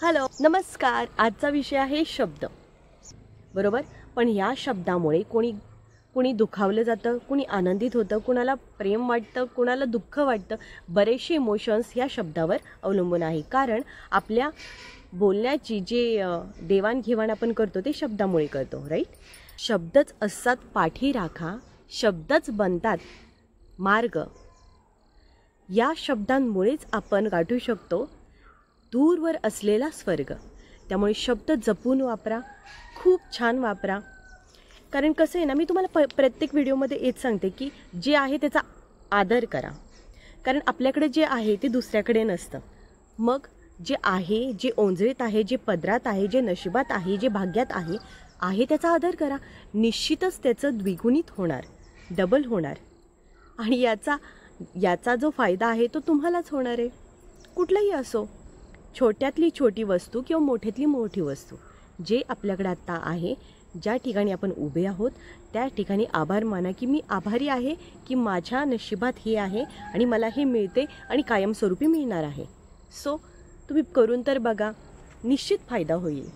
Hello नमस्कार. आजचा विषय आहे शब्द, बरोबर. पण या शब्दामुळे कोणी दुखावलं जातं, कोणी आनंदित होतं, कुणाला प्रेम वाटतं, कुणाला दुःख वाटतं. बरेचसे इमोशन्स या शब्दावर अवलंबून आहे. कारण आपल्या बोलण्याची जे देवाणघेवाण आपण करतो ते शब्दामुळे करतो, राईट. शब्दच असतात पाठी राखा, शब्दच बनतात मार्ग. या शब्दांमुळेच आपण गाठू शकतो दूरवर असलेला स्वर्ग. त्यामुळे शब्द जपून वापरा, खूप छान वापरा. कारण कसं आहे ना, मी तुम्हाला प्रत्येक व्हिडिओमध्ये हेच सांगते की जे आहे त्याचा आदर करा. कारण आपल्याकडे जे आहे ते दुसऱ्याकडे नसतं. मग जे आहे, जे ओंजळीत आहे, जे पदरात आहे, जे नशिबात आहे, जे भाग्यात आहे त्याचा आदर करा. निश्चितच त्याचं द्विगुणित होणार, डबल होणार. आणि याचा जो फायदा आहे तो तुम्हालाच होणार आहे. कुठलाही असो, छोट्यातली छोटी वस्तू किंवा मोठ्यातली मोठी वस्तू, जे आपल्याकडे आत्ता आहे, ज्या ठिकाणी आपण उभे आहोत त्या ठिकाणी आभार माना की मी आभारी आहे की माझ्या नशिबात हे आहे आणि मला हे मिळते आणि कायमस्वरूपी मिळणार आहे. सो तुम्ही करून तर बघा, निश्चित फायदा होईल.